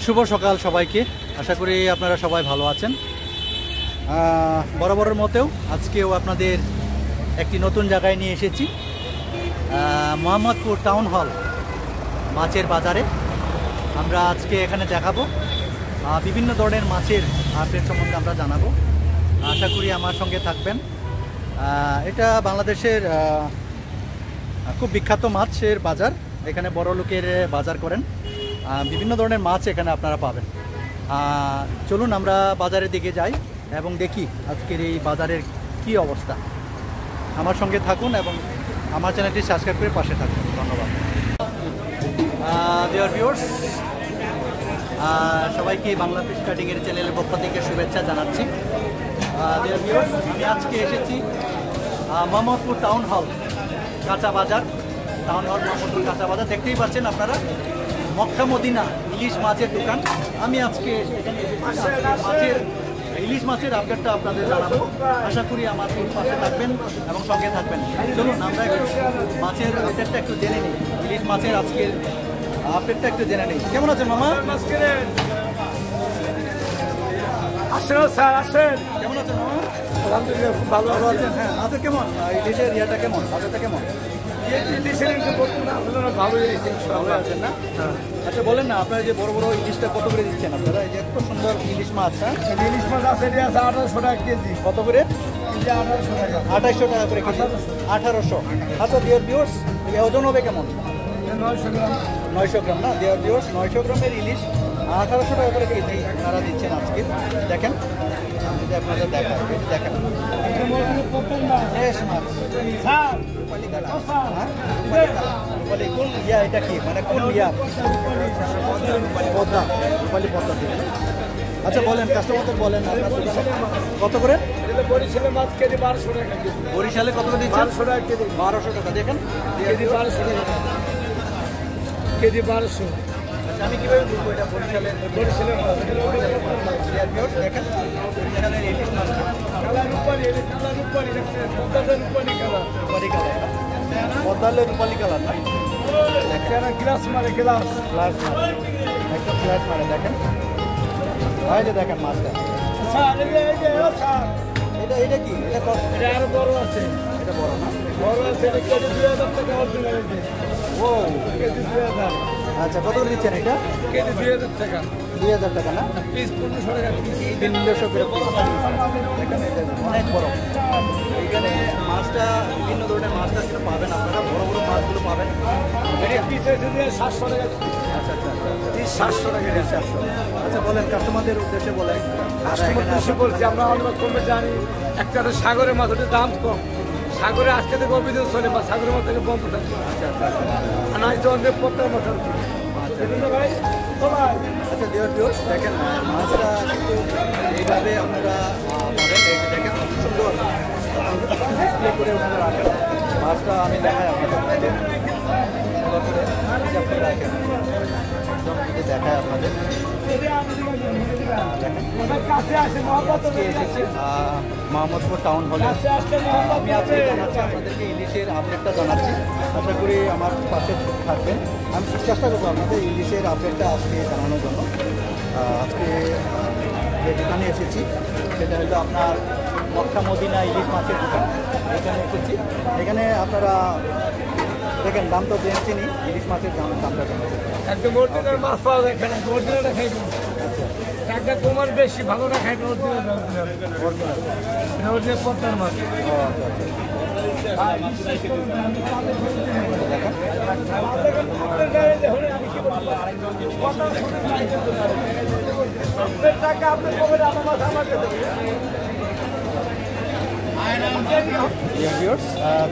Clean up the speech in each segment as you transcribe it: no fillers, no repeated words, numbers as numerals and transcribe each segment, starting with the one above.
শুভ সকাল সবাইকে। আশা করি আপনারা সবাই ভালো আছেন। বরাবরের মতেও আজকেও আপনাদের একটি নতুন জায়গায় নিয়ে এসেছি, মোহাম্মদপুর টাউন হল মাছের বাজারে। আমরা আজকে এখানে দেখাবো বিভিন্ন ধরনের মাছের আপডেট সম্বন্ধে আমরা জানাবো। আশা করি আমার সঙ্গে থাকবেন। এটা বাংলাদেশের খুব বিখ্যাত মাছের বাজার। এখানে বড় লোকের বাজার করেন, বিভিন্ন ধরনের মাছ এখানে আপনারা পাবেন। চলুন আমরা বাজারের দিকে যাই এবং দেখি আজকের এই বাজারের কি অবস্থা। আমার সঙ্গে থাকুন এবং আমার চ্যানেলটি সাবস্ক্রাইব করে পাশে থাকুন। ধন্যবাদ। ডিয়ার ভিউয়ার্স, সবাইকে বাংলা ফিশ কাটিংয়ের চ্যানেলের পক্ষ থেকে শুভেচ্ছা জানাচ্ছি। ডিয়ার ভিউয়ার্স, আমি আজকে এসেছি মোহাম্মদপুর টাউন হল কাঁচা বাজার। টাউন হল মোহাম্মদপুর কাঁচা বাজার, দেখতেই পাচ্ছেন আপনারা মক্কা মদিনা ইলিশ মাছের দোকান। আমি আজকে এখানে ইলিশ মাছের আপডেটটা আপনাদের জানাবো। আশা করি আমার পাশে থাকবেন এবং সঙ্গে থাকবেন। চলুন আমরা মাছের আপডেটটা একটু জেনে নিই। ইলিশ মাছের আজকের আপডেটটা একটু জেনে নিই। কেমন আছেন মামা? স্যার আসেন। কেমন আছেন মামা? আলহামদুলিল্লাহ খুব ভালো আছেন। হ্যাঁ, আচ্ছা কেমন ইলিশের ইয়েটা কেমন, বাজারটা কেমন? ভালোই হয়েছে, ভালো আছেন না? আচ্ছা বলেন না, আপনারা যে বড় বড় ইলিশটা কত করে দিচ্ছেন আপনারা? এই যে এত সুন্দর ইলিশ মাছ। হ্যাঁ, ইলিশ মাছ আছে 1800 টাকা কেজি। কত করে? 1800 টাকা। 2800 টাকা করে কেজি। 1800। আচ্ছা ডিয়ার ভিউয়ার্স, ওজন হবে কেমন? 900 গ্রাম। 900 গ্রাম না ডিয়ার ভিউয়ার্স, 900 গ্রামের ইলিশ 1800 টাকা করে কেজি আপনারা দিচ্ছেন আজকে। দেখেন, যদি আপনাদের দেখেন ফ্রেশ মাছ। কোন ইয়া, এটা কি মানে কোন ইয়া? পদ্মা, রূপালী পদ্মা থেকে। আচ্ছা বলেন, কাস্টমারদের বলেন কত করে? বরিশালের মাছ কেজি 1200 টাকা। বরিশালে কত করে দিচ্ছেন? 1200 টাকা কেজি। 1200 টাকা। দেখেন কেজি 1200 টাকা কেজি 1200। আচ্ছা আমি কীভাবে বুঝবো এটা বরিশালের মাছ? দেখেন এখানে ইলিশ মাছ পদ্মালের রূপালী কালার না, গ্লাস মারে গ্লাস গ্লাস মারে, একটা গ্লাস মারে। দেখেন এই যে দেখেন মাছটা। এটা কি? এটা আরো বড় আছে। এটা বড় না? বড় আছে। এটা কেজি 2000 টাকা অরিজিনাল। ও কেজি 2000। আচ্ছা কত করে দিচ্ছেন এটা? কেজি 2000 টাকা। 2000 টাকা না? পিস 1500 টাকা পিস। 300 করে পিস। অনেক বড়। এখানে মাছটা বিভিন্ন ধরনের মাছটা সেটা পাবেন আপনারা, বড় বড় মাছগুলো পাবেন। পিস হয়েছে 700 টাকা। আচ্ছা আচ্ছা আচ্ছা, 700 টাকা। 700। আচ্ছা বলেন, কাস্টমারদের উদ্দেশ্যে বলেন। কাস্টমার বেশি বলছি, আমরা কমে জানি। একটা সাগরের মাছ, ওটার দাম কম। সাগরে আজকে থেকে অভিযোগ চলে বা সাগরের মাছ থেকে বন্ধ থাকে। আচ্ছা আচ্ছা আচ্ছা। আর নয় তো অনেক পত্রের মাছ। ভাই আচ্ছা ডিয়ার ভিউয়ার্স, দেখেন মাছটা কিন্তু এইভাবে আপনারা পাবেন। এই যে দেখেন সুন্দর ডিসপ্লে করে ওনারা রাখেন মাছটা। আমি দেখাই আপনাদের, সুন্দর করে আপনি রাখেন, যদি দেখায় আপনাদের। আজকে এসেছি মোহাম্মদপুর টাউন হলে। আমি আজকে জানাচ্ছি আপনাদেরকে ইলিশের আপডেটটা জানাচ্ছি। আশা করি আমার পাশে থাকবেন। আমি চেষ্টা করবো আপনাদের ইলিশের আপডেটটা আজকে জানানোর জন্য। আজকে যে দোকানে এসেছি সেটা হলো আপনার মক্কা মদিনা ইলিশ মাছের দোকান। এখানে এসেছি। এখানে আপনারা দেখেন দামটা জেনেছি নি, ইলিশ মাছের দামটা জেনেছি। একদম অরিজিনাল মাছ পাওয়া যায়। অরিজিনালটা খাইবেন। আচ্ছা, টাকা কমার বেশি ভালো না খাইবেন। অরিজিনাল পত্তার মাছ। ও আচ্ছা আচ্ছা।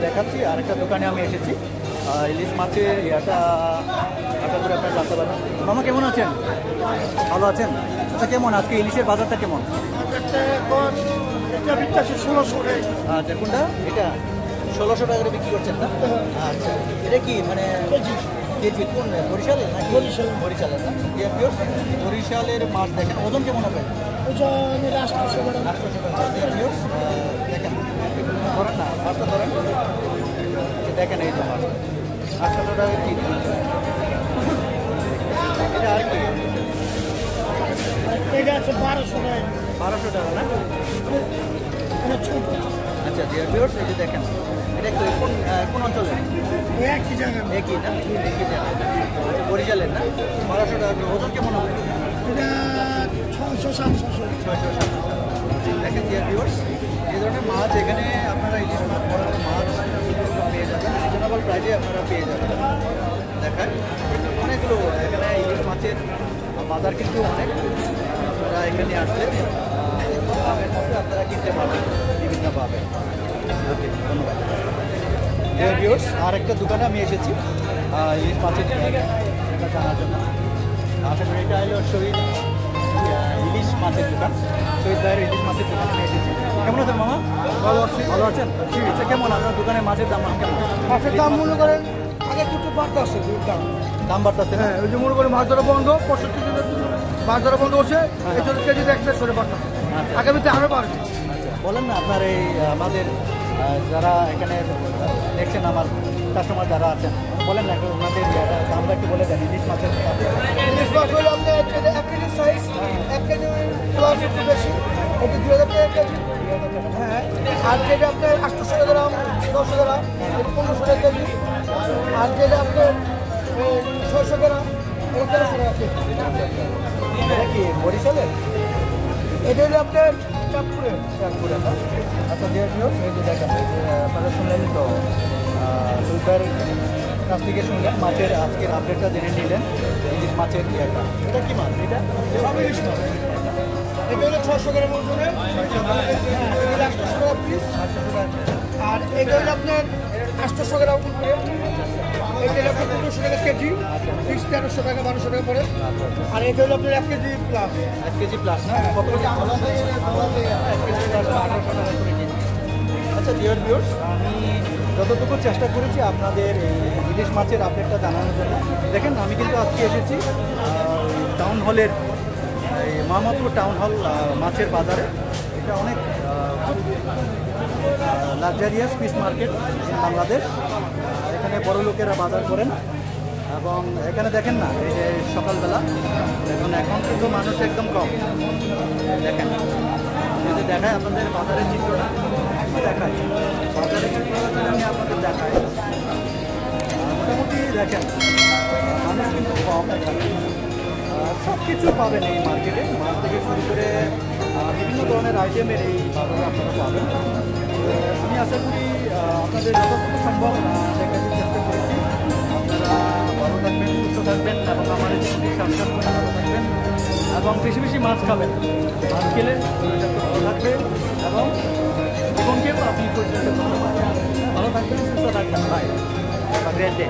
দেখাচ্ছি আরেকটা দোকানে আমি এসেছি ইলিশ মাছের ইয়াটা। আশা করি আপনারা জানতে পারবেন। মামা কেমন আছেন? ভালো আছেন? আচ্ছা কেমন আজকে ইলিশের বাজারটা কেমন? আচ্ছা কোনটা? এটা 1600 টাকা করে বিক্রি করছেন না? আচ্ছা এটা কি মানে কেজি? কোন বরিশালের না? বরিশালের না? বরিশালের মাছ দেখেন ওজন কেমন হবে? দেখেন ধরেন না, মাছটা ধরেন। দেখেন এই যে মাছ 800 টাকা কেজি। এটা আর কি 1200 টাকা না? আচ্ছা ডিয়ার ভিউয়ার্স, এই যে দেখেন এটা কোন অঞ্চলের? একই না? একই জায়গা। আচ্ছা বরিশালের না? 1200 টাকা। ওজন কেমন হবে? 600-700। দেখেন ডিয়ার ভিউয়ার্স, এই ধরনের মাছ এখানে আপনারা ইলিশ মাছ, বড় বড় মাছ পেয়ে যাবেন, রিজনেবল প্রাইসে আপনারা পেয়ে যাবেন। দেখেন অনেকগুলো এখানে ইলিশ মাছের বাজার কিন্তু অনেক। আপনারা এখানে আসলে দামের মধ্যে আপনারা কিনতে পারবেন বিভিন্নভাবে। ওকে, ধন্যবাদ। ডিয়ার ভিউয়ার্স, আর একটা দোকানে আমি এসেছি ইলিশ মাছের এটা জানার জন্য। আশা করি এটা হলো শহীদ ইলিশ মাছের দোকান। শহীদ ভাইয়ের ইলিশ মাছের দোকানে আমি এসেছি। কেমন আছেন মামা? ভালো আছি। ভালো আছেন? ঠিক আছে। কেমন আপনার দোকানে মাছের দাম কেমন? মাছের দাম মনে করেন আগে একটু বাড়তে আসছে, দাম বাড়তেছে না? হ্যাঁ, ওই যে মনে করেন মাছ ধরা বন্ধ, 65 দিনের মাছ ধরা বন্ধ হচ্ছে, এই জন্য কেজিতে 1 করে বাড়তেছে। আগামীতে আরও বাড়বে। আচ্ছা বলেন না আপনার এই আমাদের যারা এখানে দেখছেন, আমার কাস্টমার যারা আছেন, বলেন না একটু ওনাদের দামটা একটু বলে দেন ইলিশ মাছের। ইলিশ মাছ হলো আপনার 1 কেজি সাইজ, 1 কেজি প্লাস একটু বেশি, এটা 2000 টাকা কেজি। হ্যাঁ, আর যেটা আপনার 800 গ্রাম, 10 গ্রাম, এটা 1500 টাকা কেজি। আর যেটা আপনার 600 গ্রাম, এটা 1300 টাকা কেজি। এটা কি বরিশালের? এটা হলো আপনার চাঁদপুরে। না? আচ্ছা ডিয়ার ভিউয়ার্স, এই যে দেখেন আপনারা শুনলেন তো সুলতার কাছ থেকে শুনলেন মাছের আজকের আপডেটটা জেনে নিলেন ইলিশ মাছের ইয়েটা। এটা কি মাছ? এটা সব ইলিশ মাছ। এটা হলো 600 গ্রাম ওজনের, 800 টাকা পিস। আর এটা হলো আপনার 800 গ্রাম করে, এটা হলো আপনার 1500 টাকা কেজি, পিস 1300 টাকা 1200 টাকা পড়ে। আর এটা হলো আপনার 1 কেজি প্লাস। 1 কেজি প্লাস না? কত কেজি? 1 কেজি প্লাস 1800 টাকা করে কেজি। আচ্ছা ডিয়ার ভিউয়ার্স, আমি যতটুকু চেষ্টা করেছি আপনাদের এই ইলিশ মাছের আপডেটটা জানানোর জন্য। দেখেন আমি কিন্তু আজকে এসেছি টাউন হলের, এই মোহাম্মদপুর টাউন হল মাছের বাজারে। এটা অনেক luxurious fish market in Bangladesh. এখানে বড় লোকেরা বাজার করেন এবং এখানে দেখেন না এই যে সকালবেলা, এখন কিন্তু মানুষ একদম কম। দেখেন যদি দেখায় আপনাদের বাজারের চিত্রটা, দেখায় বাজারের চিত্রটা যদি আমি আপনাদের দেখাই, মোটামুটি দেখেন মানুষ কিন্তু কম এখানে। সব কিছু পাবেন এই মার্কেটে, মাছ থেকে শুরু করে বিভিন্ন ধরনের আইটেমের এই বাজারে আপনারা পাবেন। আমি আশা করি আপনাদের যতটুকু সম্ভব দেখাতে চেষ্টা করেছি। আপনারা ভালো থাকবেন, সুস্থ থাকবেন এবং আমার এই চ্যানেলটি সাবস্ক্রাইব করে ভালো থাকবেন এবং বেশি বেশি মাছ খাবেন। মাছ খেলে শরীরটা খুব ভালো থাকবে এবং জীবনকেও আপনি পরিচালিত করতে পারবেন। ভালো থাকবেন, সুস্থ থাকবেন। Bye, have a great day.